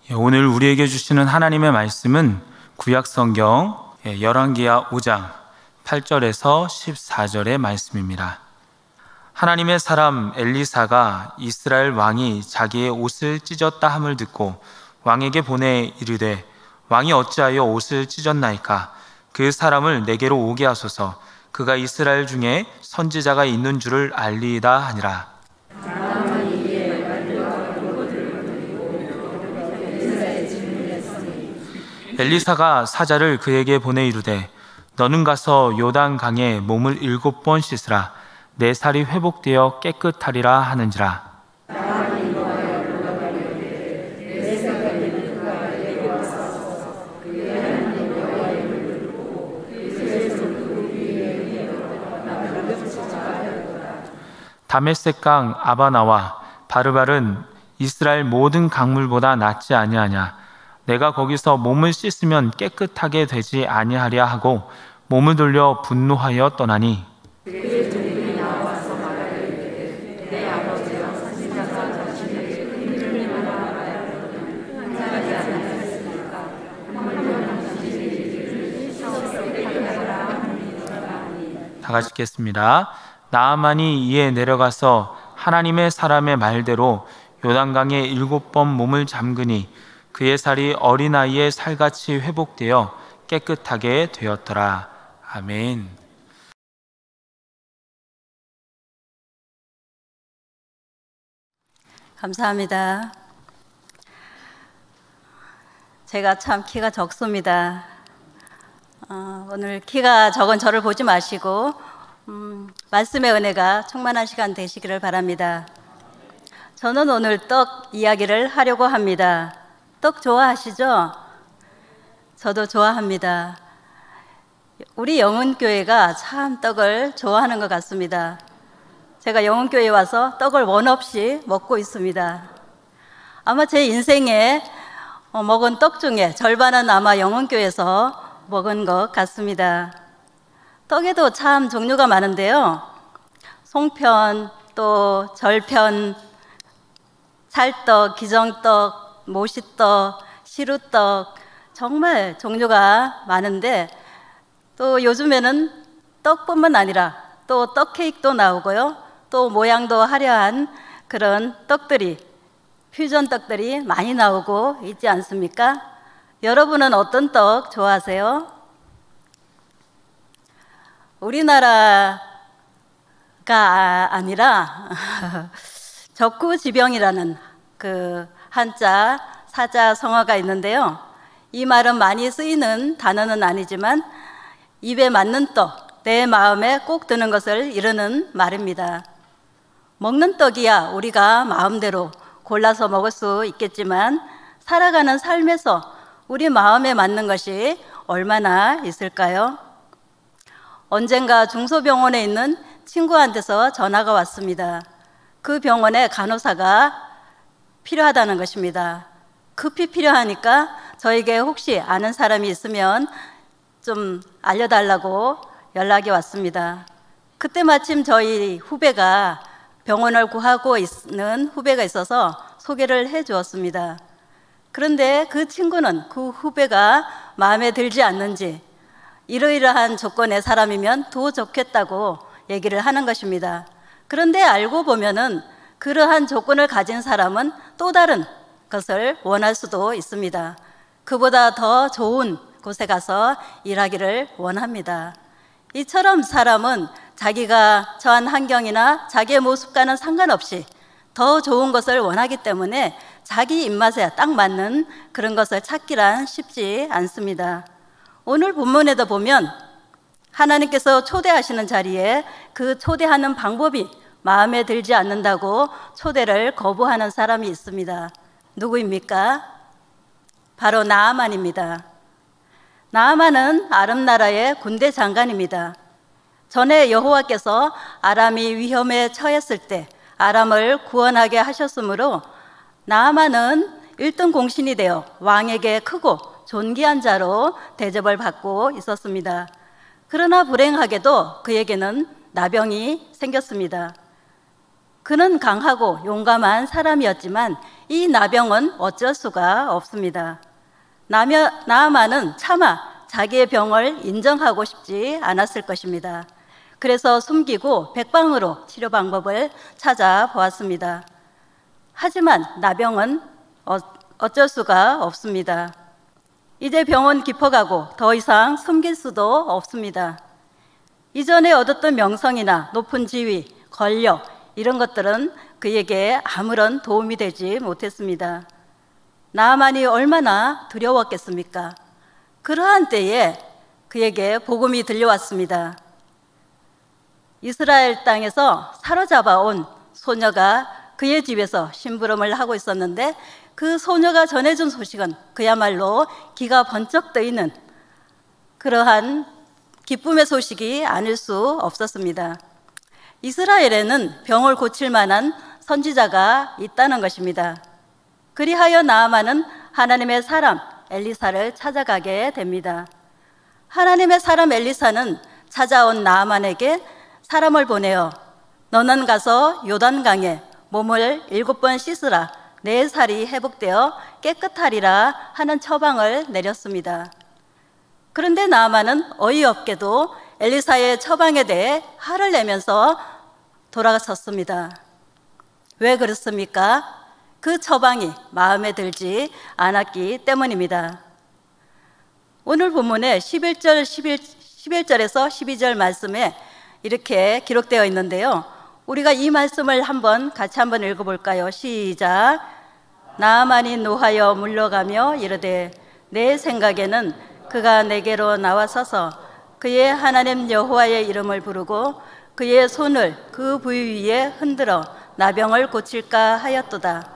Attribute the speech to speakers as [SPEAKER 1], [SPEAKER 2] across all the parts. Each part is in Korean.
[SPEAKER 1] 오늘 우리에게 주시는 하나님의 말씀은 구약성경 열왕기하 5장 8절에서 14절의 말씀입니다. 하나님의 사람 엘리사가 이스라엘 왕이 자기의 옷을 찢었다 함을 듣고 왕에게 보내 이르되 왕이 어찌하여 옷을 찢었나이까? 그 사람을 내게로 오게 하소서. 그가 이스라엘 중에 선지자가 있는 줄을 알리이다 하니라. 엘리사가 사자를 그에게 보내 이르되 너는 가서 요단 강에 몸을 7번 씻으라. 내 살이 회복되어 깨끗하리라 하는지라. 다메섹강 아바나와 바르발은 이스라엘 모든 강물보다 낫지 아니하냐. 내가 거기서 몸을 씻으면 깨끗하게 되지 아니하랴 하고 몸을 돌려 분노하여 떠나니 다 같이 읽겠습니다. 나아만이 이에 내려가서 하나님의 사람의 말대로 요단강에 7번 몸을 잠그니 그의 살이 어린아이의 살같이 회복되어 깨끗하게 되었더라. 아멘.
[SPEAKER 2] 감사합니다. 제가 참 키가 적습니다. 오늘 키가 적은 저를 보지 마시고 말씀의 은혜가 충만한 시간 되시기를 바랍니다. 저는 오늘 떡 이야기를 하려고 합니다. 떡 좋아하시죠? 저도 좋아합니다. 우리 영훈교회가 참 떡을 좋아하는 것 같습니다. 제가 영훈교회에 와서 떡을 원 없이 먹고 있습니다. 아마 제 인생에 먹은 떡 중에 절반은 아마 영훈교회에서 먹은 것 같습니다. 떡에도 참 종류가 많은데요. 송편, 또 절편, 찰떡, 기정떡, 모시떡, 시루떡, 정말 종류가 많은데 또 요즘에는 떡뿐만 아니라 또 떡 케이크도 나오고요. 또 모양도 화려한 그런 떡들이, 퓨전 떡들이 많이 나오고 있지 않습니까? 여러분은 어떤 떡 좋아하세요? 우리나라가 아니라 적구지병이라는 그 한자 사자성어가 있는데요. 이 말은 많이 쓰이는 단어는 아니지만 입에 맞는 떡, 내 마음에 꼭 드는 것을 이르는 말입니다. 먹는 떡이야 우리가 마음대로 골라서 먹을 수 있겠지만 살아가는 삶에서 우리 마음에 맞는 것이 얼마나 있을까요? 언젠가 중소병원에 있는 친구한테서 전화가 왔습니다. 그 병원에 간호사가 필요하다는 것입니다. 급히 필요하니까 저에게 혹시 아는 사람이 있으면 좀 알려달라고 연락이 왔습니다. 그때 마침 저희 후배가 병원을 구하고 있는 후배가 있어서 소개를 해 주었습니다. 그런데 그 친구는 그 후배가 마음에 들지 않는지 이러이러한 조건의 사람이면 더 좋겠다고 얘기를 하는 것입니다. 그런데 알고 보면은 그러한 조건을 가진 사람은 또 다른 것을 원할 수도 있습니다. 그보다 더 좋은 곳에 가서 일하기를 원합니다. 이처럼 사람은 자기가 처한 환경이나 자기의 모습과는 상관없이 더 좋은 것을 원하기 때문에 자기 입맛에 딱 맞는 그런 것을 찾기란 쉽지 않습니다. 오늘 본문에도 보면 하나님께서 초대하시는 자리에 그 초대하는 방법이 마음에 들지 않는다고 초대를 거부하는 사람이 있습니다. 누구입니까? 바로 나아만입니다. 나아만은 아람 나라의 군대 장관입니다. 전에 여호와께서 아람이 위험에 처했을 때 아람을 구원하게 하셨으므로 나아만은 1등 공신이 되어 왕에게 크고 존귀한 자로 대접을 받고 있었습니다. 그러나 불행하게도 그에게는 나병이 생겼습니다. 그는 강하고 용감한 사람이었지만 이 나병은 어쩔 수가 없습니다. 나아만은 차마 자기의 병을 인정하고 싶지 않았을 것입니다. 그래서 숨기고 백방으로 치료 방법을 찾아보았습니다. 하지만 나병은 어쩔 수가 없습니다. 이제 병원 깊어가고 더 이상 숨길 수도 없습니다. 이전에 얻었던 명성이나 높은 지위, 권력 이런 것들은 그에게 아무런 도움이 되지 못했습니다. 나아만이 얼마나 두려웠겠습니까? 그러한 때에 그에게 복음이 들려왔습니다. 이스라엘 땅에서 사로잡아 온 소녀가 그의 집에서 심부름을 하고 있었는데 그 소녀가 전해준 소식은 그야말로 기가 번쩍 뜨이는 그러한 기쁨의 소식이 아닐 수 없었습니다. 이스라엘에는 병을 고칠 만한 선지자가 있다는 것입니다. 그리하여 나아만은 하나님의 사람 엘리사를 찾아가게 됩니다. 하나님의 사람 엘리사는 찾아온 나아만에게 사람을 보내어 너는 가서 요단강에 몸을 7번 씻으라 내 살이 회복되어 깨끗하리라 하는 처방을 내렸습니다. 그런데 나아만은 어이없게도 엘리사의 처방에 대해 화를 내면서 돌아섰습니다. 왜 그렇습니까? 그 처방이 마음에 들지 않았기 때문입니다. 오늘 본문에 11절에서 12절 말씀에 이렇게 기록되어 있는데요. 우리가 이 말씀을 같이 한번 읽어볼까요? 시작. 나아만이 노하여 물러가며 이르되 내 생각에는 그가 내게로 나와서서 그의 하나님 여호와의 이름을 부르고 그의 손을 그 부위 위에 흔들어 나병을 고칠까 하였도다.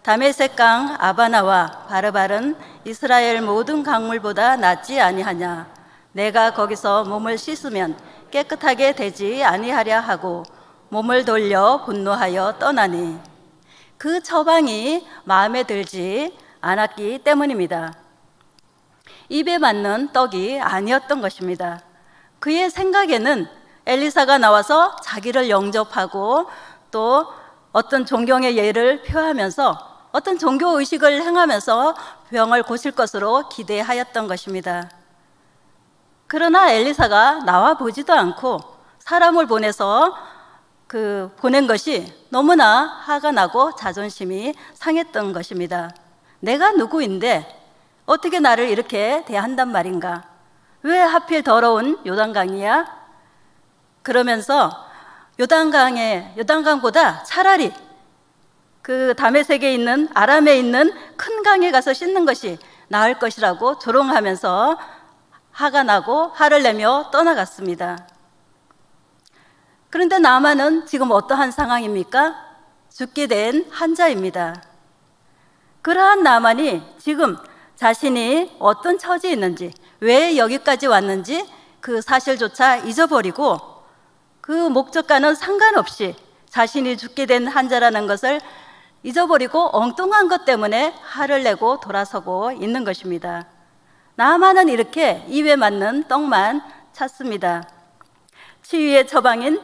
[SPEAKER 2] 다메섹 강 아바나와 바르발은 이스라엘 모든 강물보다 낫지 아니하냐. 내가 거기서 몸을 씻으면 깨끗하게 되지 아니하랴 하고 몸을 돌려 분노하여 떠나니 그 처방이 마음에 들지 않았기 때문입니다. 입에 맞는 떡이 아니었던 것입니다. 그의 생각에는 엘리사가 나와서 자기를 영접하고 또 어떤 존경의 예를 표하면서 어떤 종교의식을 행하면서 병을 고칠 것으로 기대하였던 것입니다. 그러나 엘리사가 나와 보지도 않고 사람을 보내서 보낸 것이 너무나 화가 나고 자존심이 상했던 것입니다. 내가 누구인데 어떻게 나를 이렇게 대한단 말인가? 왜 하필 더러운 요단강이야? 그러면서 요단강보다 차라리 그 다메섹에 있는 아람에 있는 큰 강에 가서 씻는 것이 나을 것이라고 조롱하면서 화가 나고 화를 내며 떠나갔습니다. 그런데 나아만은 지금 어떠한 상황입니까? 죽게 된 환자입니다. 그러한 나아만이 지금 자신이 어떤 처지에 있는지, 왜 여기까지 왔는지 그 사실조차 잊어버리고 그 목적과는 상관없이 자신이 죽게 된 환자라는 것을 잊어버리고 엉뚱한 것 때문에 화를 내고 돌아서고 있는 것입니다. 나아만은 이렇게 입에 맞는 떡만 찾습니다. 치유의 처방인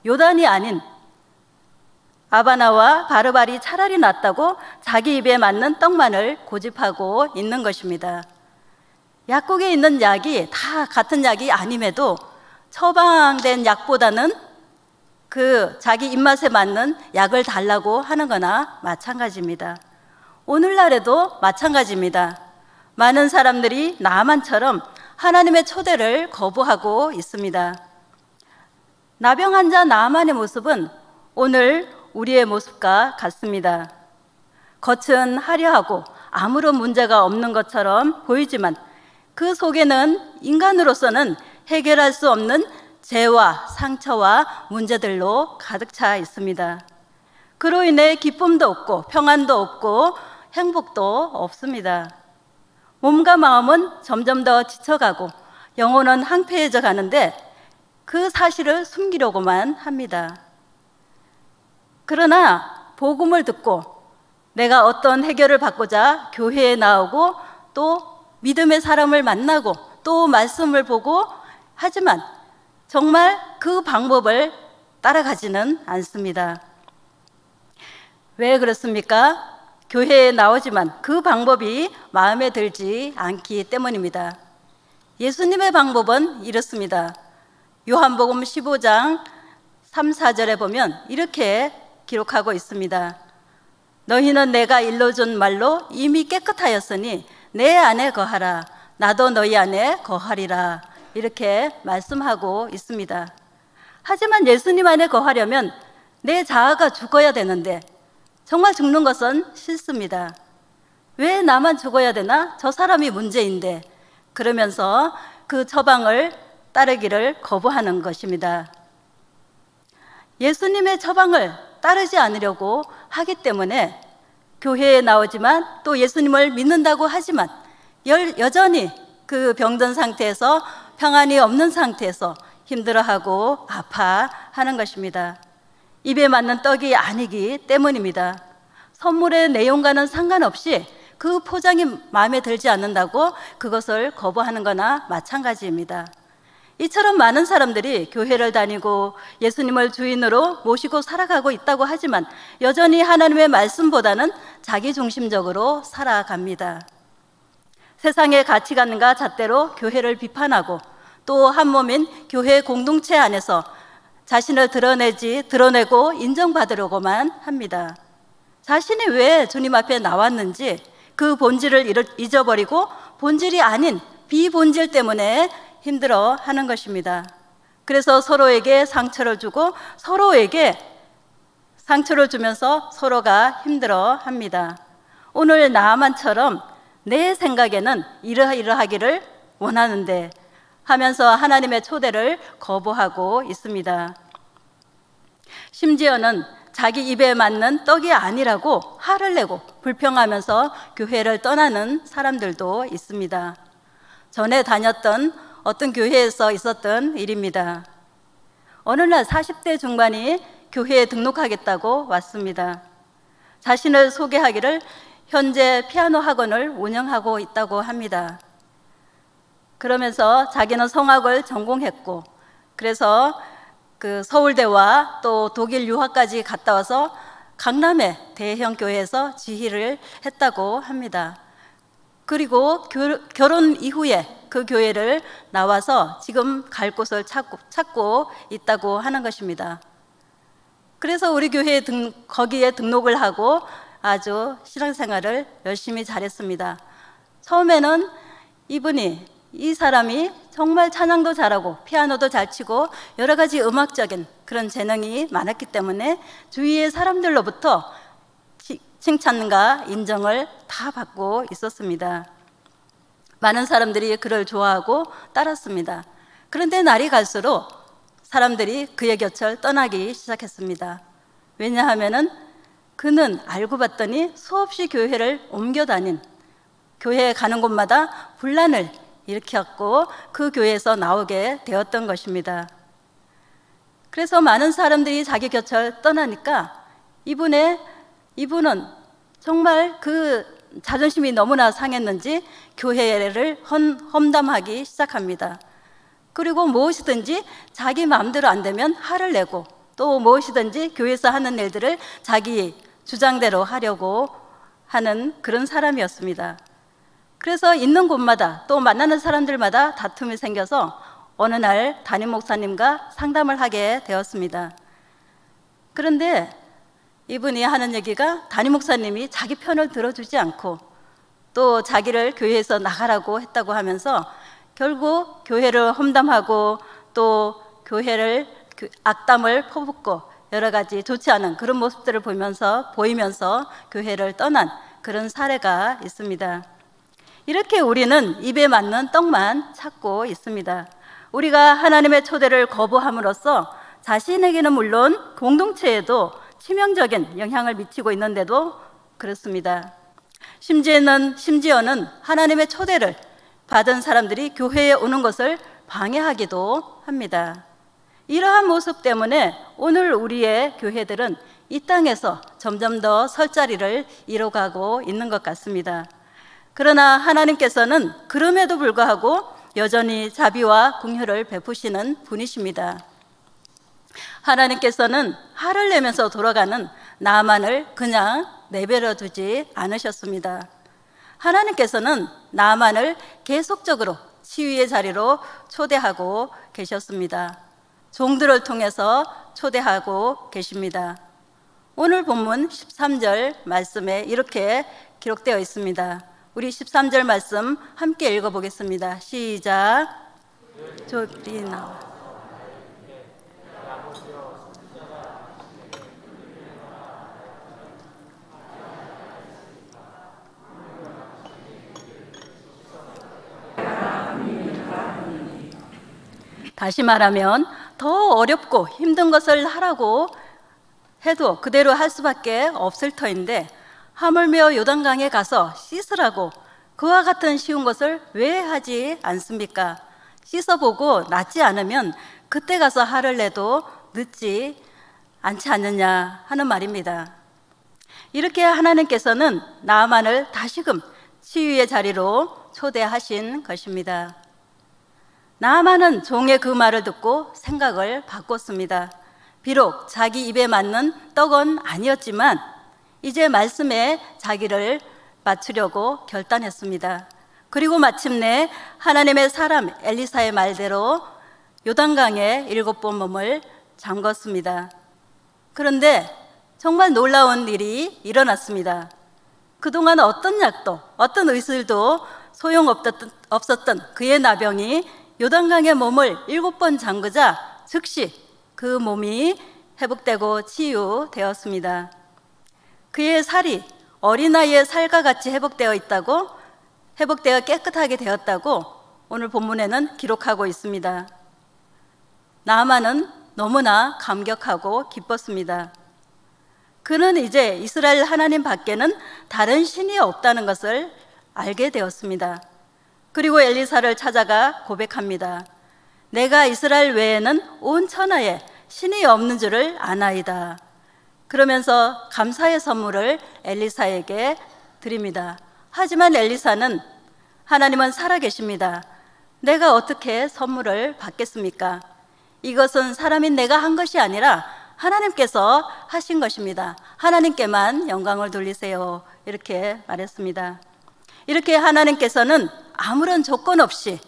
[SPEAKER 2] 요단이 아닌 아바나와 바르발이 차라리 낫다고 자기 입에 맞는 떡만을 고집하고 있는 것입니다. 약국에 있는 약이 다 같은 약이 아님에도 처방된 약보다는 자기 입맛에 맞는 약을 달라고 하는 거나 마찬가지입니다. 오늘날에도 마찬가지입니다. 많은 사람들이 나아만처럼 하나님의 초대를 거부하고 있습니다. 나병 환자 나아만의 모습은 오늘 우리의 모습과 같습니다. 겉은 화려하고 아무런 문제가 없는 것처럼 보이지만 그 속에는 인간으로서는 해결할 수 없는 죄와 상처와 문제들로 가득 차 있습니다. 그로 인해 기쁨도 없고 평안도 없고 행복도 없습니다. 몸과 마음은 점점 더 지쳐가고 영혼은 황폐해져 가는데 그 사실을 숨기려고만 합니다. 그러나 복음을 듣고 내가 어떤 해결을 받고자 교회에 나오고 또 믿음의 사람을 만나고 또 말씀을 보고 하지만 정말 그 방법을 따라가지는 않습니다. 왜 그렇습니까? 교회에 나오지만 그 방법이 마음에 들지 않기 때문입니다. 예수님의 방법은 이렇습니다. 요한복음 15장 3, 4절에 보면 이렇게 기록하고 있습니다. 너희는 내가 일러준 말로 이미 깨끗하였으니 내 안에 거하라. 나도 너희 안에 거하리라. 이렇게 말씀하고 있습니다. 하지만 예수님 안에 거하려면 내 자아가 죽어야 되는데 정말 죽는 것은 싫습니다. 왜 나만 죽어야 되나? 저 사람이 문제인데. 그러면서 그 처방을 따르기를 거부하는 것입니다. 예수님의 처방을 따르지 않으려고 하기 때문에 교회에 나오지만 또 예수님을 믿는다고 하지만 여전히 그 병든 상태에서 평안이 없는 상태에서 힘들어하고 아파하는 것입니다. 입에 맞는 떡이 아니기 때문입니다. 선물의 내용과는 상관없이 그 포장이 마음에 들지 않는다고 그것을 거부하는 거나 마찬가지입니다. 이처럼 많은 사람들이 교회를 다니고 예수님을 주인으로 모시고 살아가고 있다고 하지만 여전히 하나님의 말씀보다는 자기중심적으로 살아갑니다. 세상의 가치관과 잣대로 교회를 비판하고 또 한 몸인 교회 공동체 안에서 자신을 드러내고 인정받으려고만 합니다. 자신이 왜 주님 앞에 나왔는지 그 본질을 잊어버리고 본질이 아닌 비본질 때문에 힘들어하는 것입니다. 그래서 서로에게 상처를 주고 서로에게 상처를 주면서 서로가 힘들어합니다. 오늘 나만처럼 내 생각에는 이러이러하기를 원하는데 하면서 하나님의 초대를 거부하고 있습니다. 심지어는 자기 입에 맞는 떡이 아니라고 화를 내고 불평하면서 교회를 떠나는 사람들도 있습니다. 전에 다녔던 어떤 교회에서 있었던 일입니다. 어느 날 40대 중반이 교회에 등록하겠다고 왔습니다. 자신을 소개하기를 현재 피아노 학원을 운영하고 있다고 합니다. 그러면서 자기는 성악을 전공했고 그래서 그 서울대와 또 독일 유학까지 갔다 와서 강남의 대형 교회에서 지휘를 했다고 합니다. 그리고 결혼 이후에 그 교회를 나와서 지금 갈 곳을 찾고 있다고 하는 것입니다. 그래서 우리 교회에 거기에 등록을 하고 아주 신앙생활을 열심히 잘했습니다. 처음에는 이 사람이 정말 찬양도 잘하고 피아노도 잘 치고 여러 가지 음악적인 그런 재능이 많았기 때문에 주위의 사람들로부터 칭찬과 인정을 다 받고 있었습니다. 많은 사람들이 그를 좋아하고 따랐습니다. 그런데 날이 갈수록 사람들이 그의 곁을 떠나기 시작했습니다. 왜냐하면은 그는 알고 봤더니 수없이 교회를 옮겨 다닌 교회에 가는 곳마다 분란을 일으켰고 그 교회에서 나오게 되었던 것입니다. 그래서 많은 사람들이 자기 곁을 떠나니까 이분은 정말 그 자존심이 너무나 상했는지 교회를 험담하기 시작합니다. 그리고 무엇이든지 자기 마음대로 안 되면 화를 내고 또 무엇이든지 교회에서 하는 일들을 자기 주장대로 하려고 하는 그런 사람이었습니다. 그래서 있는 곳마다 또 만나는 사람들마다 다툼이 생겨서 어느 날 담임 목사님과 상담을 하게 되었습니다. 그런데 이분이 하는 얘기가 담임 목사님이 자기 편을 들어주지 않고 또 자기를 교회에서 나가라고 했다고 하면서 결국 교회를 험담하고 또 교회를 악담을 퍼붓고 여러 가지 좋지 않은 그런 모습들을 보이면서 교회를 떠난 그런 사례가 있습니다. 이렇게 우리는 입에 맞는 떡만 찾고 있습니다. 우리가 하나님의 초대를 거부함으로써 자신에게는 물론 공동체에도 치명적인 영향을 미치고 있는데도 그렇습니다. 심지어는 하나님의 초대를 받은 사람들이 교회에 오는 것을 방해하기도 합니다. 이러한 모습 때문에 오늘 우리의 교회들은 이 땅에서 점점 더 설 자리를 잃어가고 있는 것 같습니다. 그러나 하나님께서는 그럼에도 불구하고 여전히 자비와 긍휼을 베푸시는 분이십니다. 하나님께서는 화를 내면서 돌아가는 나아만을 그냥 내버려 두지 않으셨습니다. 하나님께서는 나아만을 계속적으로 치유의 자리로 초대하고 계셨습니다. 종들을 통해서 초대하고 계십니다. 오늘 본문 13절 말씀에 이렇게 기록되어 있습니다. 우리 13절 말씀 함께 읽어보겠습니다. 시작. 저리 나와. 다시 말하면 더 어렵고 힘든 것을 하라고 해도 그대로 할 수밖에 없을 터인데 하물며 요단강에 가서 씻으라고 그와 같은 쉬운 것을 왜 하지 않습니까? 씻어보고 낫지 않으면 그때 가서 화를 내도 늦지 않지 않느냐 하는 말입니다. 이렇게 하나님께서는 나아만을 다시금 치유의 자리로 초대하신 것입니다. 나아만은 종의 그 말을 듣고 생각을 바꿨습니다. 비록 자기 입에 맞는 떡은 아니었지만 이제 말씀에 자기를 맞추려고 결단했습니다. 그리고 마침내 하나님의 사람 엘리사의 말대로 요단강에 7번 몸을 잠궜습니다. 그런데 정말 놀라운 일이 일어났습니다. 그동안 어떤 약도 어떤 의술도 소용없었던 그의 나병이 요단강에 몸을 7번 잠그자 즉시 그 몸이 회복되고 치유되었습니다. 그의 살이 어린아이의 살과 같이 회복되어 깨끗하게 되었다고 오늘 본문에는 기록하고 있습니다. 나아만은 너무나 감격하고 기뻤습니다. 그는 이제 이스라엘 하나님 밖에는 다른 신이 없다는 것을 알게 되었습니다. 그리고 엘리사를 찾아가 고백합니다. 내가 이스라엘 외에는 온 천하에 신이 없는 줄을 아나이다. 그러면서 감사의 선물을 엘리사에게 드립니다. 하지만 엘리사는 하나님은 살아계십니다. 내가 어떻게 선물을 받겠습니까? 이것은 사람인 내가 한 것이 아니라 하나님께서 하신 것입니다. 하나님께만 영광을 돌리세요. 이렇게 말했습니다. 이렇게 하나님께서는 아무런 조건 없이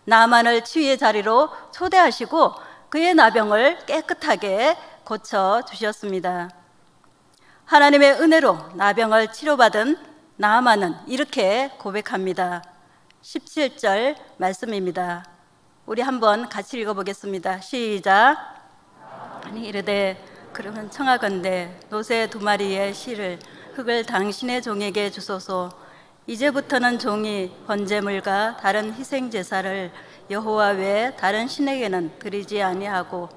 [SPEAKER 2] 나아만을 치유의 자리로 초대하시고 그의 나병을 깨끗하게 고쳐주셨습니다. 하나님의 은혜로 나병을 치료받은 나아만은 이렇게 고백합니다. 17절 말씀입니다. 우리 한번 같이 읽어보겠습니다. 시작. 아니 이르되 그러면 청하건대 노새 2마리의 실을 흙을 당신의 종에게 주소서. 이제부터는 종이 번제물과 다른 희생 제사를 여호와 외에 다른 신에게는 드리지 아니하고.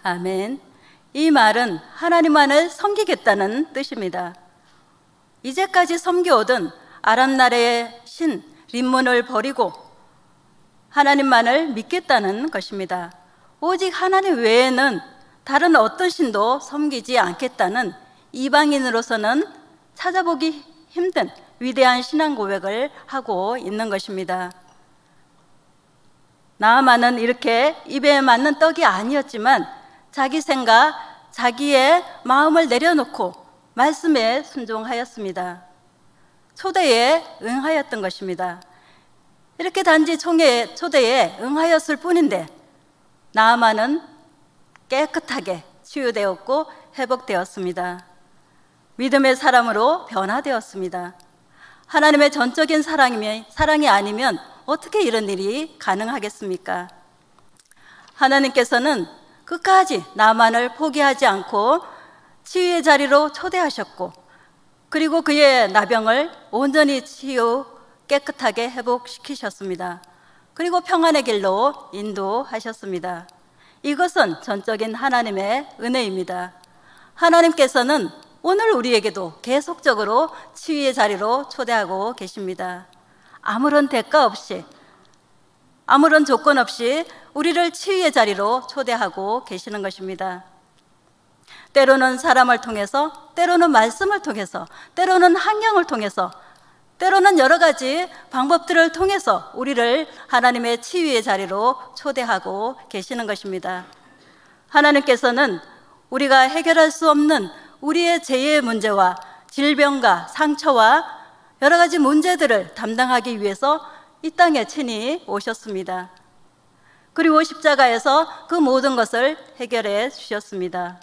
[SPEAKER 2] 아멘. 이 말은 하나님만을 섬기겠다는 뜻입니다. 이제까지 섬겨오던 아람 나라의 신 림몬을 버리고 하나님만을 믿겠다는 것입니다. 오직 하나님 외에는 다른 어떤 신도 섬기지 않겠다는 이방인으로서는 찾아보기 힘든 위대한 신앙 고백을 하고 있는 것입니다. 나아만은 이렇게 입에 맞는 떡이 아니었지만 자기 생각, 자기의 마음을 내려놓고 말씀에 순종하였습니다. 초대에 응하였던 것입니다. 이렇게 단지 초대에 응하였을 뿐인데 나아만은 깨끗하게 치유되었고 회복되었습니다. 믿음의 사람으로 변화되었습니다. 하나님의 전적인 사랑이 아니면 어떻게 이런 일이 가능하겠습니까? 하나님께서는 끝까지 나만을 포기하지 않고 치유의 자리로 초대하셨고 그리고 그의 나병을 온전히 깨끗하게 회복시키셨습니다. 그리고 평안의 길로 인도하셨습니다. 이것은 전적인 하나님의 은혜입니다. 하나님께서는 오늘 우리에게도 계속적으로 치유의 자리로 초대하고 계십니다. 아무런 대가 없이, 아무런 조건 없이 우리를 치유의 자리로 초대하고 계시는 것입니다. 때로는 사람을 통해서, 때로는 말씀을 통해서, 때로는 환경을 통해서, 때로는 여러 가지 방법들을 통해서 우리를 하나님의 치유의 자리로 초대하고 계시는 것입니다. 하나님께서는 우리가 해결할 수 없는 우리의 죄의 문제와 질병과 상처와 여러 가지 문제들을 담당하기 위해서 이 땅에 친히 오셨습니다. 그리고 십자가에서 그 모든 것을 해결해 주셨습니다.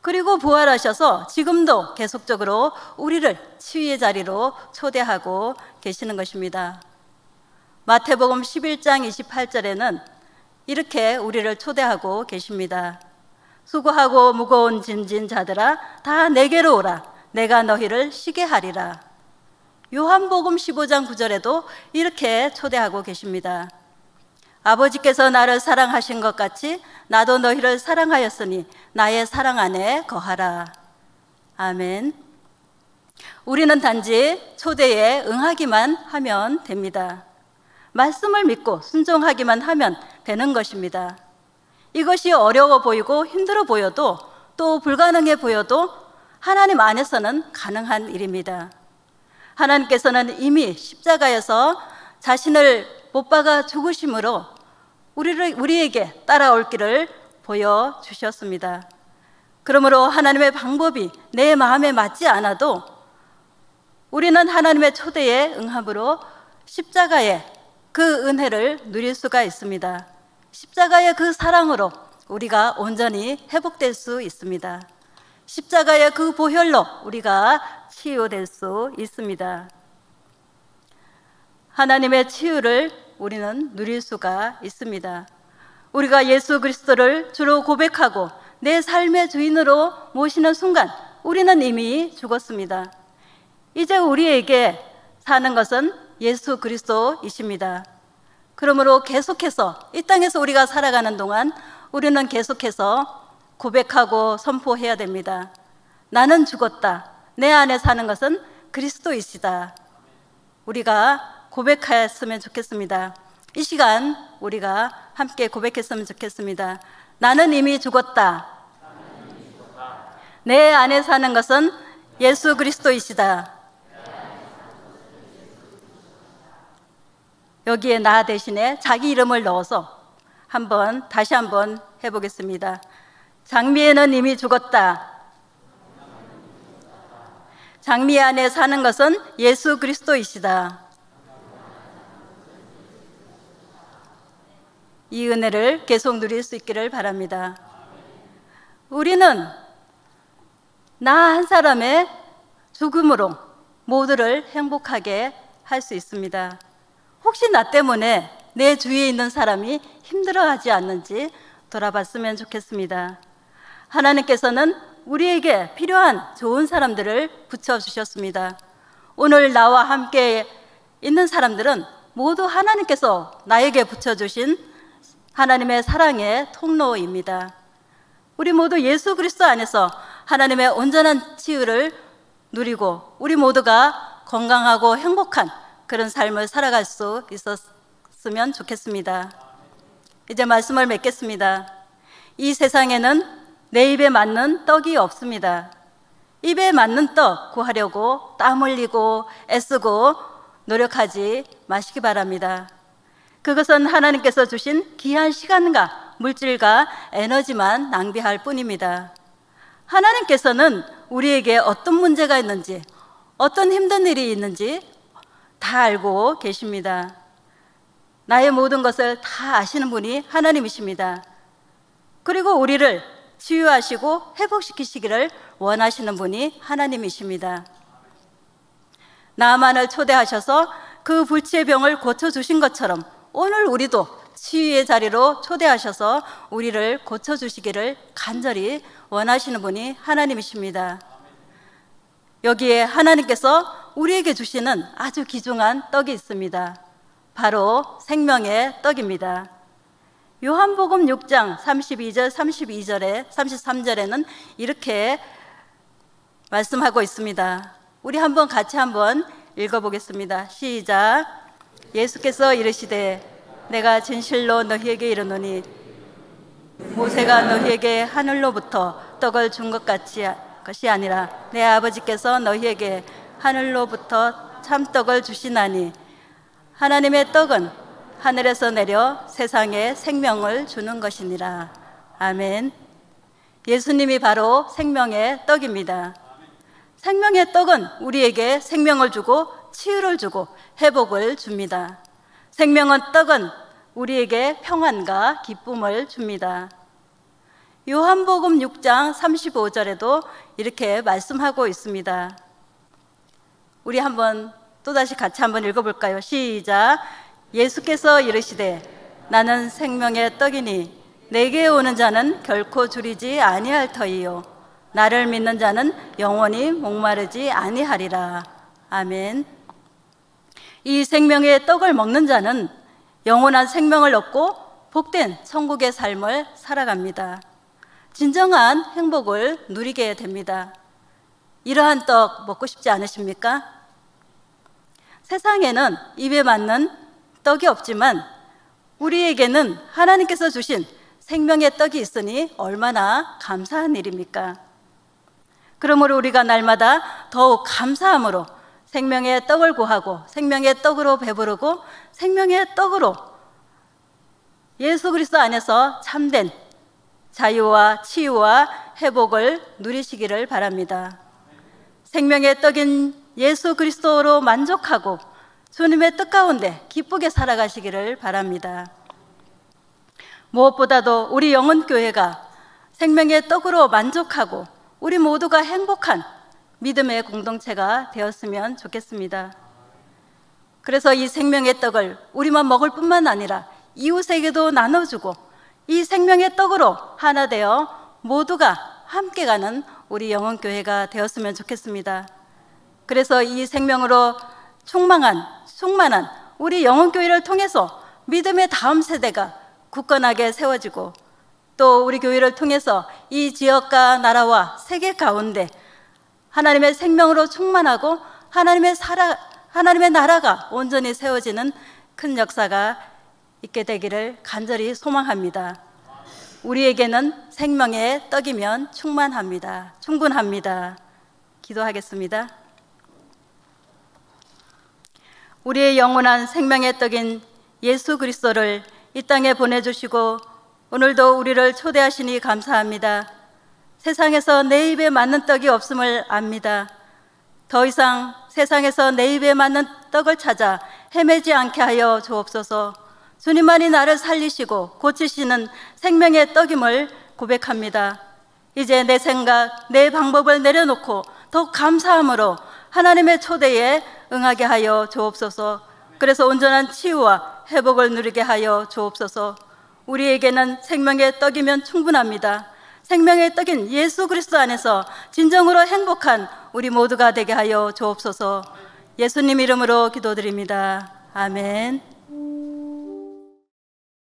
[SPEAKER 2] 그리고 부활하셔서 지금도 계속적으로 우리를 치유의 자리로 초대하고 계시는 것입니다. 마태복음 11장 28절에는 이렇게 우리를 초대하고 계십니다. 수고하고 무거운 짐진 자들아 다 내게로 오라. 내가 너희를 쉬게 하리라. 요한복음 15장 9절에도 이렇게 초대하고 계십니다. 아버지께서 나를 사랑하신 것 같이 나도 너희를 사랑하였으니 나의 사랑 안에 거하라. 아멘. 우리는 단지 초대에 응하기만 하면 됩니다. 말씀을 믿고 순종하기만 하면 되는 것입니다. 이것이 어려워 보이고 힘들어 보여도 또 불가능해 보여도 하나님 안에서는 가능한 일입니다. 하나님께서는 이미 십자가에서 자신을 못 박아 죽으심으로 우리에게 따라올 길을 보여주셨습니다. 그러므로 하나님의 방법이 내 마음에 맞지 않아도 우리는 하나님의 초대에 응함으로 십자가의 그 은혜를 누릴 수가 있습니다. 십자가의 그 사랑으로 우리가 온전히 회복될 수 있습니다. 십자가의 그 보혈로 우리가 치유될 수 있습니다. 하나님의 치유를 우리는 누릴 수가 있습니다. 우리가 예수 그리스도를 주로 고백하고 내 삶의 주인으로 모시는 순간 우리는 이미 죽었습니다. 이제 우리에게 사는 것은 예수 그리스도이십니다. 그러므로 계속해서 이 땅에서 우리가 살아가는 동안 우리는 계속해서 고백하고 선포해야 됩니다. 나는 죽었다. 내 안에 사는 것은 그리스도이시다. 우리가 고백했으면 좋겠습니다. 이 시간 우리가 함께 고백했으면 좋겠습니다. 나는 이미 죽었다. 내 안에 사는 것은 예수 그리스도이시다. 여기에 나 대신에 자기 이름을 넣어서 다시 한번 해보겠습니다. 장미에는 이미 죽었다. 장미 안에 사는 것은 예수 그리스도이시다. 이 은혜를 계속 누릴 수 있기를 바랍니다. 우리는 나 한 사람의 죽음으로 모두를 행복하게 할 수 있습니다. 혹시 나 때문에 내 주위에 있는 사람이 힘들어하지 않는지 돌아봤으면 좋겠습니다. 하나님께서는 우리에게 필요한 좋은 사람들을 붙여주셨습니다. 오늘 나와 함께 있는 사람들은 모두 하나님께서 나에게 붙여주신 하나님의 사랑의 통로입니다. 우리 모두 예수 그리스도 안에서 하나님의 온전한 치유를 누리고 우리 모두가 건강하고 행복한 그런 삶을 살아갈 수 있었으면 좋겠습니다. 이제 말씀을 맺겠습니다. 이 세상에는 내 입에 맞는 떡이 없습니다. 입에 맞는 떡 구하려고 땀 흘리고 애쓰고 노력하지 마시기 바랍니다. 그것은 하나님께서 주신 귀한 시간과 물질과 에너지만 낭비할 뿐입니다. 하나님께서는 우리에게 어떤 문제가 있는지, 어떤 힘든 일이 있는지 다 알고 계십니다. 나의 모든 것을 다 아시는 분이 하나님이십니다. 그리고 우리를 치유하시고 회복시키시기를 원하시는 분이 하나님이십니다. 나만을 초대하셔서 그 불치의 병을 고쳐주신 것처럼 오늘 우리도 치유의 자리로 초대하셔서 우리를 고쳐주시기를 간절히 원하시는 분이 하나님이십니다. 여기에 하나님께서 우리에게 주시는 아주 귀중한 떡이 있습니다. 바로 생명의 떡입니다. 요한복음 6장 33절에는 이렇게 말씀하고 있습니다. 우리 같이 한번 읽어보겠습니다. 시작. 예수께서 이르시되 내가 진실로 너희에게 이르노니 모세가 너희에게 하늘로부터 떡을 준 것이 아니라 내 아버지께서 너희에게 하늘로부터 참떡을 주시나니 하나님의 떡은 하늘에서 내려 세상에 생명을 주는 것이니라. 아멘. 예수님이 바로 생명의 떡입니다. 생명의 떡은 우리에게 생명을 주고 치유를 주고 회복을 줍니다. 생명의 떡은 우리에게 평안과 기쁨을 줍니다. 요한복음 6장 35절에도 이렇게 말씀하고 있습니다. 우리 한번 또다시 같이 한번 읽어볼까요? 시작. 예수께서 이르시되 나는 생명의 떡이니 내게 오는 자는 결코 줄이지 아니할 터이요 나를 믿는 자는 영원히 목마르지 아니하리라. 아멘. 이 생명의 떡을 먹는 자는 영원한 생명을 얻고 복된 천국의 삶을 살아갑니다. 진정한 행복을 누리게 됩니다. 이러한 떡 먹고 싶지 않으십니까? 세상에는 입에 맞는 떡이 없지만 우리에게는 하나님께서 주신 생명의 떡이 있으니 얼마나 감사한 일입니까? 그러므로 우리가 날마다 더욱 감사함으로 생명의 떡을 구하고 생명의 떡으로 배부르고 생명의 떡으로 예수 그리스도 안에서 참된 자유와 치유와 회복을 누리시기를 바랍니다. 생명의 떡인 예수 그리스도로 만족하고 주님의 뜻 가운데 기쁘게 살아가시기를 바랍니다. 무엇보다도 우리 영혼교회가 생명의 떡으로 만족하고 우리 모두가 행복한 믿음의 공동체가 되었으면 좋겠습니다. 그래서 이 생명의 떡을 우리만 먹을 뿐만 아니라 이웃에게도 나눠주고 이 생명의 떡으로 하나 되어 모두가 함께 가는 우리 영혼교회가 되었으면 좋겠습니다. 그래서 이 생명으로 충만한 우리 영혼교회를 통해서 믿음의 다음 세대가 굳건하게 세워지고 또 우리 교회를 통해서 이 지역과 나라와 세계 가운데 하나님의 생명으로 충만하고 하나님의 나라가 온전히 세워지는 큰 역사가 있게 되기를 간절히 소망합니다. 우리에게는 생명의 떡이면 충분합니다. 기도하겠습니다. 우리의 영원한 생명의 떡인 예수 그리스도를 이 땅에 보내주시고 오늘도 우리를 초대하시니 감사합니다. 세상에서 내 입에 맞는 떡이 없음을 압니다. 더 이상 세상에서 내 입에 맞는 떡을 찾아 헤매지 않게 하여 주옵소서. 주님만이 나를 살리시고 고치시는 생명의 떡임을 고백합니다. 이제 내 생각, 내 방법을 내려놓고 더 감사함으로 하나님의 초대에 응하게 하여 주옵소서. 그래서 온전한 치유와 회복을 누리게 하여 주옵소서. 우리에게는 생명의 떡이면 충분합니다. 생명의 떡인 예수 그리스도 안에서 진정으로 행복한 우리 모두가 되게 하여 주옵소서. 예수님 이름으로 기도드립니다. 아멘.